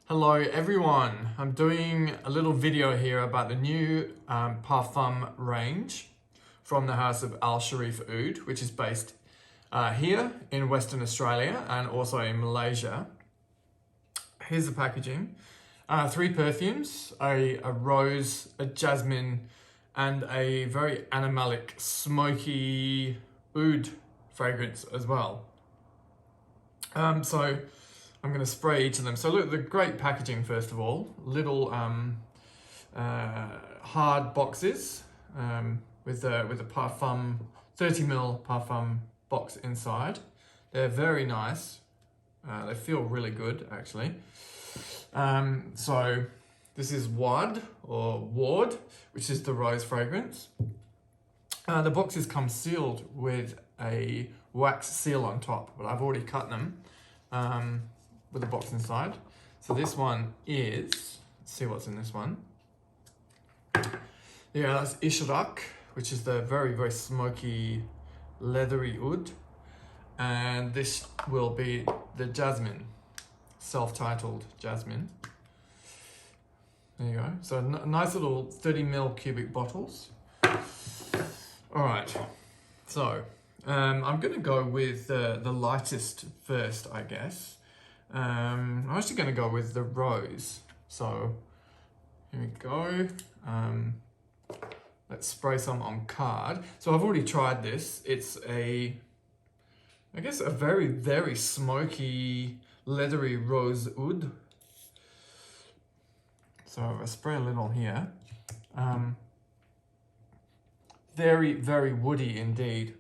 Hello everyone, I'm doing a little video here about the new parfum range from the house of Shareef Oud, which is based here in Western Australia and also in Malaysia. Here's the packaging. 3 perfumes, a rose, a jasmine, and a very animalic, smoky oud fragrance as well. So I'm going to spray each of them. So look, the great packaging first of all. Little hard boxes with a parfum, 30ml parfum box inside. They're very nice. They feel really good actually. So this is Wad or Ward, which is the rose fragrance. The boxes come sealed with a wax seal on top, but I've already cut them. With the box inside. So this one is, let's see what's in this one. Yeah, that's Ishraaq, which is the very, very smoky, leathery oud. And this will be the Jasmine, self-titled Jasmine. There you go. So nice little 30ml cubic bottles. All right, so I'm gonna go with the lightest first, I guess. I'm actually going to go with the rose. So here we go. Let's spray some on card. So I've already tried this. It's I guess a very, very smoky, leathery rose oud. So I spray a little here. Very, very woody indeed.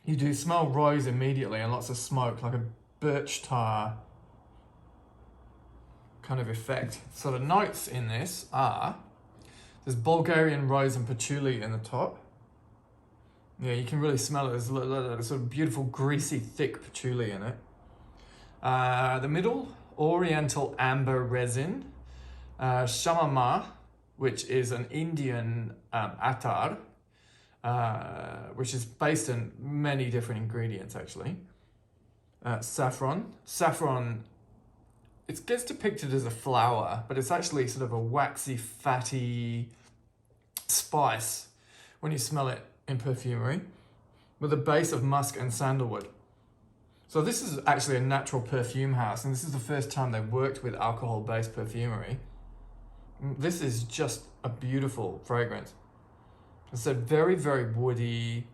You do smell rose immediately and lots of smoke, like a birch tar kind of effect. So the notes in this are, there's Bulgarian rose and patchouli in the top. Yeah, you can really smell it. There's a sort of beautiful, greasy, thick patchouli in it. The middle, Oriental amber resin. Shamama, which is an Indian attar. Which is based on many different ingredients actually. Saffron. Saffron, it gets depicted as a flower, but it's actually sort of a waxy, fatty spice when you smell it in perfumery, with a base of musk and sandalwood. So this is actually a natural perfume house, and this is the first time they've worked with alcohol-based perfumery. This is just a beautiful fragrance. It's a very, very woody,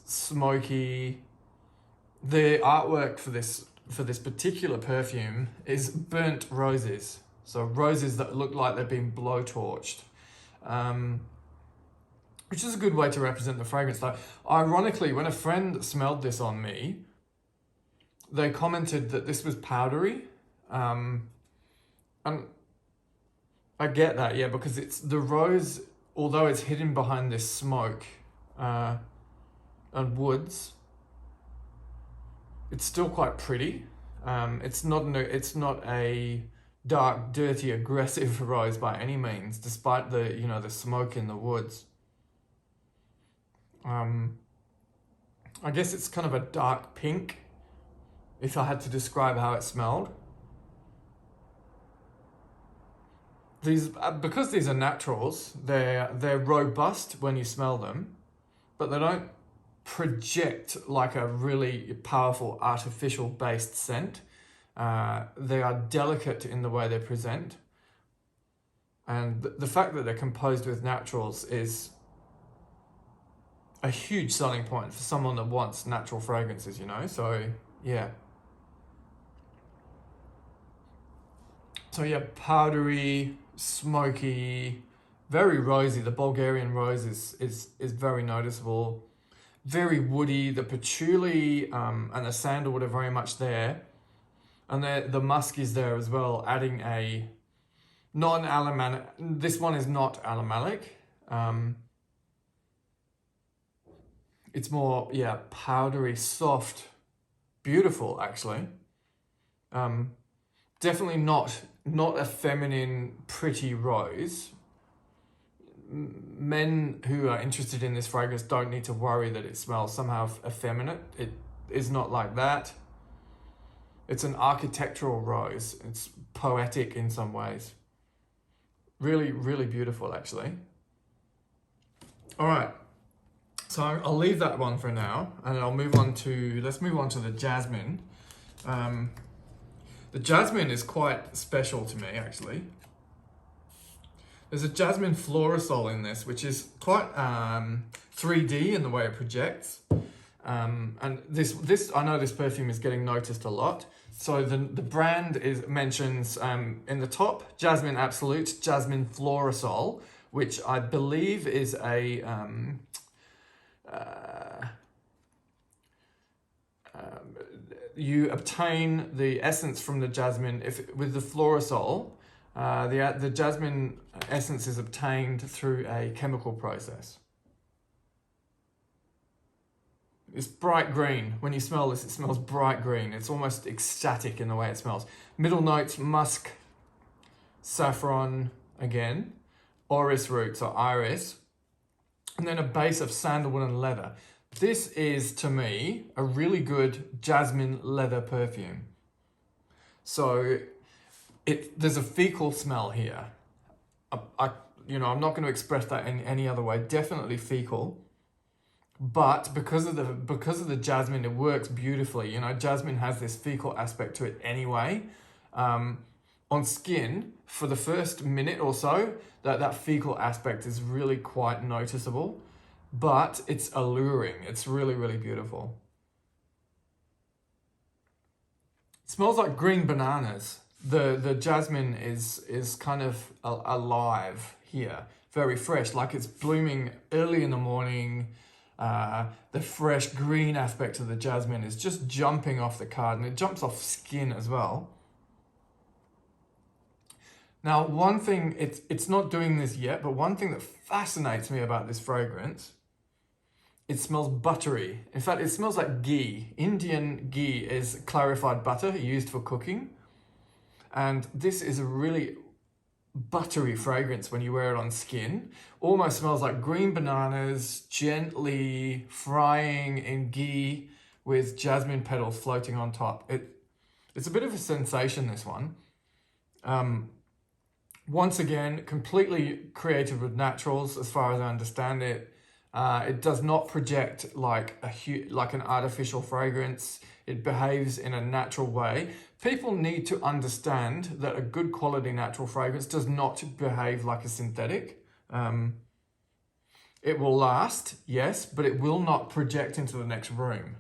smoky. The artwork for this particular perfume is burnt roses. So roses that look like they've been blowtorched, which is a good way to represent the fragrance. Though, ironically, when a friend smelled this on me, they commented that this was powdery. And I get that, yeah, because it's the rose. Although it's hidden behind this smoke and woods, it's still quite pretty. It's not a dark, dirty, aggressive rose by any means, despite the smoke in the woods. I guess it's kind of a dark pink, if I had to describe how it smelled. Because these are naturals, they're robust when you smell them, but they don't project like a really powerful artificial based scent. They are delicate in the way they present. And the fact that they're composed with naturals is a huge selling point for someone that wants natural fragrances, so yeah. So yeah, powdery, smoky, very rosy. The Bulgarian rose is very noticeable. Very woody. The patchouli and the sandalwood are very much there. And the musk is there as well, adding a non-aromatic. This one is not aromatic. It's more, yeah, powdery, soft, beautiful actually. Definitely not a feminine, pretty rose. Men who are interested in this fragrance don't need to worry that it smells somehow effeminate. It is not like that. It's an architectural rose. It's poetic in some ways. Really, really beautiful, actually. All right. So I'll leave that one for now, and I'll move on to, let's move on to the jasmine. The jasmine is quite special to me, actually. There's a jasmine florisol in this, which is quite 3D in the way it projects. And this I know this perfume is getting noticed a lot. So the brand mentions in the top, Jasmine Absolute, Jasmine Florisol, which I believe is a you obtain the essence from the jasmine with the florisol. The jasmine essence is obtained through a chemical process. It's bright green. When you smell this, it smells bright green. It's almost ecstatic in the way it smells. Middle notes, musk, saffron again, orris roots or iris, and then a base of sandalwood and leather. This is, to me, a really good jasmine leather perfume. So there's a fecal smell here. I'm not going to express that in any other way. Definitely fecal. But because of the jasmine, it works beautifully. Jasmine has this fecal aspect to it anyway. On skin, for the first minute or so, that fecal aspect is really quite noticeable. But it's alluring. It's really, really beautiful. It smells like green bananas. The jasmine is kind of alive here, very fresh, like it's blooming early in the morning. The fresh green aspect of the jasmine is just jumping off the card, and it jumps off skin as well. Now, one thing, it's not doing this yet, but one thing that fascinates me about this fragrance, it smells buttery. In fact, it smells like ghee. Indian ghee is clarified butter used for cooking. And this is a really buttery fragrance when you wear it on skin. Almost smells like green bananas, gently frying in ghee with jasmine petals floating on top. It's a bit of a sensation, this one. Once again, completely created with naturals as far as I understand it. It does not project like an artificial fragrance. It behaves in a natural way. People need to understand that a good quality natural fragrance does not behave like a synthetic. It will last, yes, but it will not project into the next room.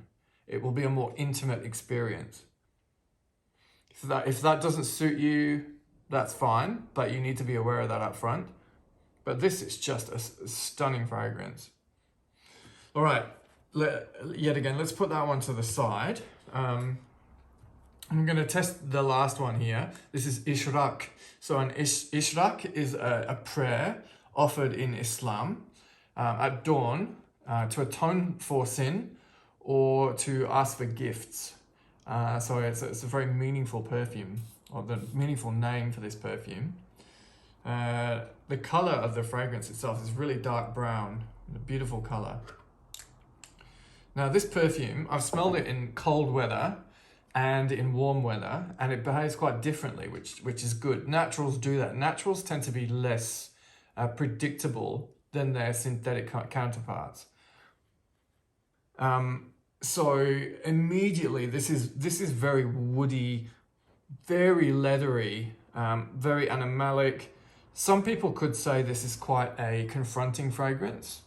It will be a more intimate experience. If that doesn't suit you, that's fine, but you need to be aware of that up front. But this is just a stunning fragrance. All right, yet again, let's put that one to the side. I'm going to test the last one here. This is Ishraaq. So an Ishraaq is a prayer offered in Islam at dawn to atone for sin or to ask for gifts. So it's a very meaningful perfume, or the meaningful name for this perfume. The color of the fragrance itself is really dark brown, a beautiful color. Now this perfume, I've smelled it in cold weather and in warm weather, and it behaves quite differently, which is good. Naturals do that. Naturals tend to be less predictable than their synthetic counterparts. So immediately, this is very woody, very leathery, very animalic. Some people could say this is quite a confronting fragrance.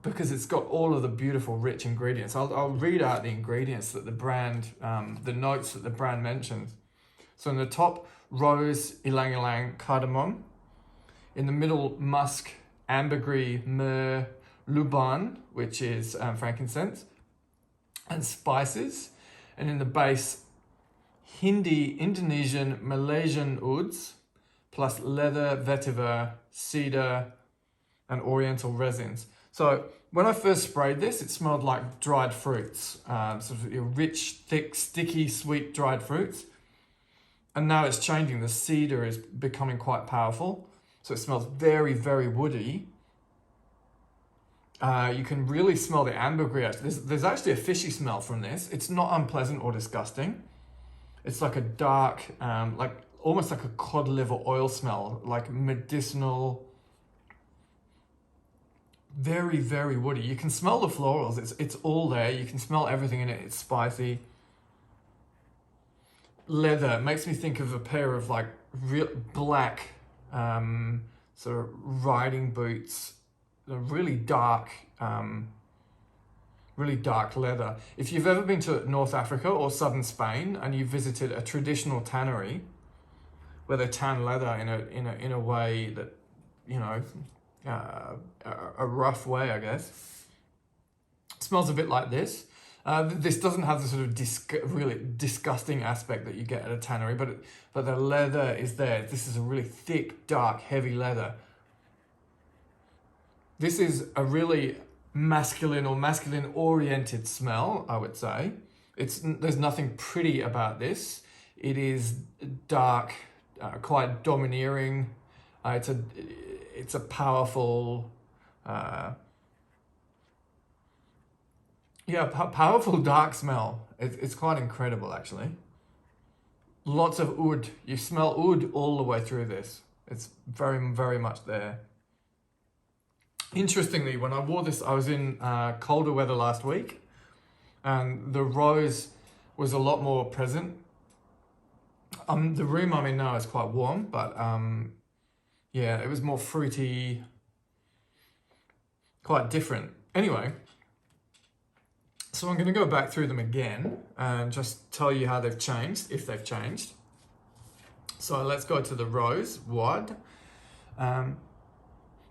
Because it's got all of the beautiful, rich ingredients. I'll read out the ingredients that the brand, the notes that the brand mentions. So in the top, rose, ylang ylang, cardamom. In the middle, musk, ambergris, myrrh, luban, which is frankincense, and spices. And in the base, Hindi, Indonesian, Malaysian ouds, plus leather, vetiver, cedar, and oriental resins. So when I first sprayed this, it smelled like dried fruits, sort of rich, thick, sticky, sweet dried fruits. And now it's changing. The cedar is becoming quite powerful. So it smells very, very woody. You can really smell the ambergris. There's actually a fishy smell from this. It's not unpleasant or disgusting. It's like a dark, like almost like a cod liver oil smell, like medicinal, very, very woody. You can smell the florals. It's all there. You can smell everything in it. It's spicy. Leather makes me think of a pair of like real black sort of riding boots. They're really dark leather. If you've ever been to North Africa or southern Spain and you visited a traditional tannery where they tan leather in a way that, you know, a rough way, I guess. It smells a bit like this. This doesn't have the sort of really disgusting aspect that you get at a tannery, but the leather is there. This is a really thick, dark, heavy leather. This is a really masculine or masculine-oriented smell, I would say. There's nothing pretty about this. It is dark, quite domineering. It's a powerful, powerful dark smell. It's quite incredible, actually. Lots of oud. You smell oud all the way through this. It's very, very much there. Interestingly, when I wore this, I was in colder weather last week, and the rose was a lot more present. The room I'm in now is quite warm, but yeah, it was more fruity, quite different. Anyway, so I'm going to go back through them again and just tell you how they've changed, if they've changed. So let's go to the rose, Oud.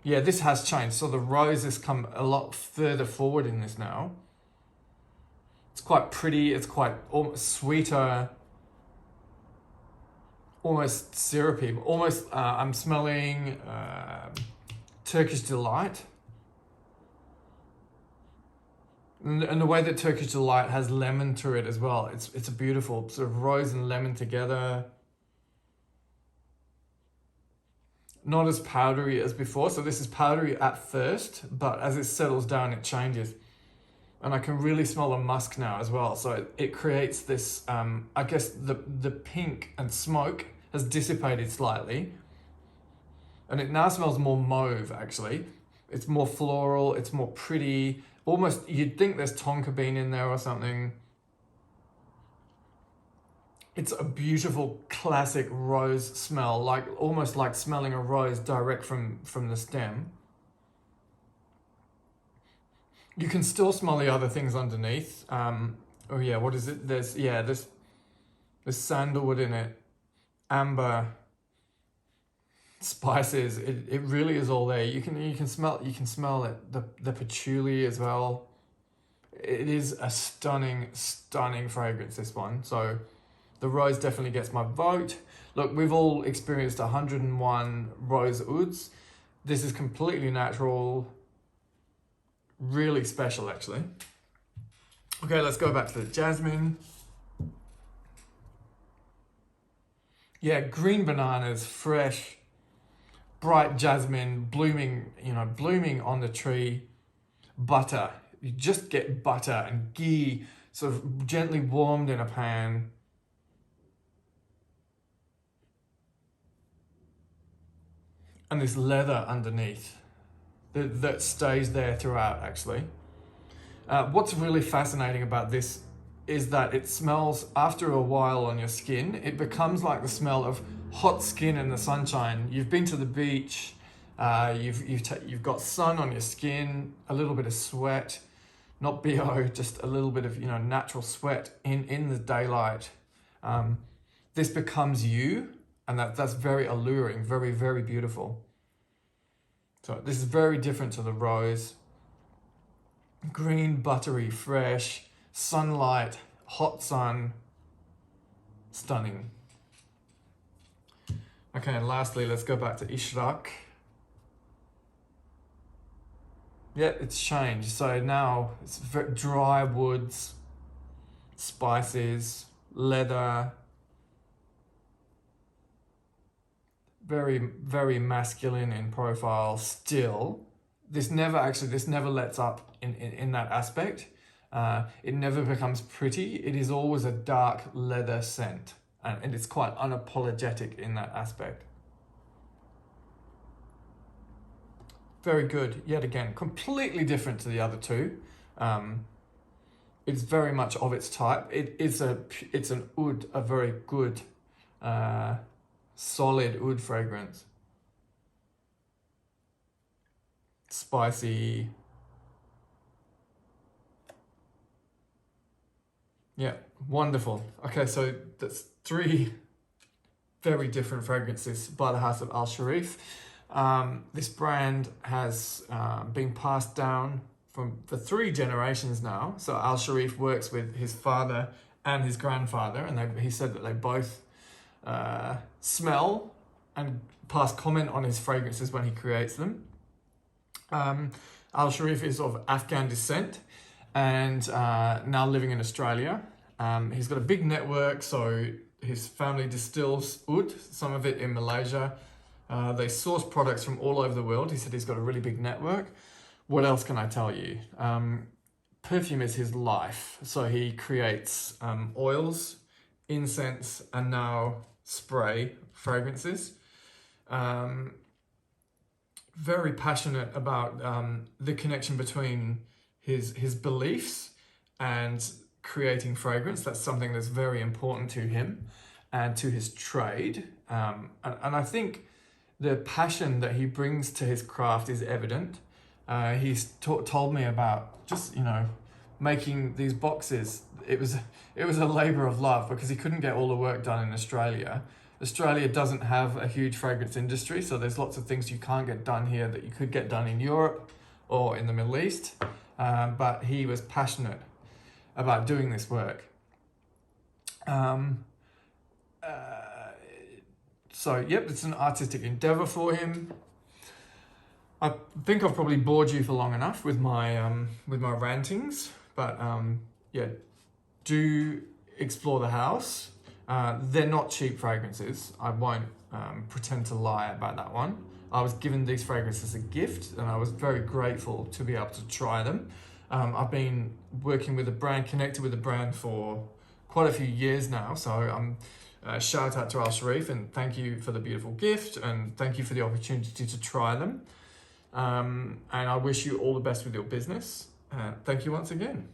Yeah, this has changed. So the rose has come a lot further forward in this now. It's quite pretty. It's quite sweeter, almost syrupy. Almost, I'm smelling Turkish Delight. And the way that Turkish Delight has lemon to it as well. It's a beautiful sort of rose and lemon together. Not as powdery as before. So this is powdery at first, but as it settles down, it changes. And I can really smell the musk now as well. So it creates this, I guess the pink and smoke has dissipated slightly. And it now smells more mauve, actually. It's more floral, it's more pretty. Almost, you'd think there's tonka bean in there or something. It's a beautiful classic rose smell, like almost like smelling a rose direct from the stem. You can still smell the other things underneath. Oh yeah, what is it? There's sandalwood in it, amber, spices. It really is all there. You can smell it. The patchouli as well. It is a stunning fragrance, this one. So the rose definitely gets my vote. Look, we've all experienced 101 rose ouds. This is completely natural, really special actually. Okay, let's go back to the jasmine. Yeah, green bananas, fresh, bright jasmine, blooming on the tree. Butter, you just get butter and ghee sort of gently warmed in a pan. And this leather underneath that stays there throughout, actually. What's really fascinating about this is that it smells, after a while on your skin, it becomes like the smell of hot skin in the sunshine. You've been to the beach, you've got sun on your skin, a little bit of sweat, not BO, just a little bit of natural sweat in the daylight. This becomes you. And that's very alluring, very, very beautiful. So this is very different to the rose. Green, buttery, fresh, sunlight, hot sun, stunning. Okay, and lastly, let's go back to Ishraaq. Yeah, it's changed. So now it's very dry woods, spices, leather, very, very masculine in profile still. This never lets up in that aspect. It never becomes pretty. It is always a dark leather scent. and it's quite unapologetic in that aspect. Very good. Yet again, completely different to the other two. It's very much of its type. It's an oud, a very good, solid oud fragrance. Spicy. Yeah, wonderful. Okay, so that's 3 very different fragrances by the house of Al Shareef. This brand has been passed down for 3 generations now. So Al Shareef works with his father and his grandfather, and he said that they both smell and pass comment on his fragrances when he creates them. Al Shareef is of Afghan descent and now living in Australia. He's got a big network, so his family distills oud, some of it in Malaysia. They source products from all over the world. He said he's got a really big network. What else can I tell you? Perfume is his life. So he creates oils, incense, and now spray fragrances. Very passionate about the connection between his beliefs and creating fragrance. That's something that's very important to him and to his trade. And I think the passion that he brings to his craft is evident. He's told me about just, making these boxes. It was a labor of love because he couldn't get all the work done in Australia. Australia doesn't have a huge fragrance industry, so there's lots of things you can't get done here that you could get done in Europe or in the Middle East. But he was passionate about doing this work. So, yep, it's an artistic endeavor for him. I think I've probably bored you for long enough with my rantings, but yeah, do explore the house. They're not cheap fragrances. I won't pretend to lie about that one. I was given these fragrances as a gift, and I was very grateful to be able to try them. I've been working with the brand, connected with the brand for quite a few years now, so I'm shout out to Al Shareef and thank you for the beautiful gift and thank you for the opportunity to try them. And I wish you all the best with your business. Thank you once again.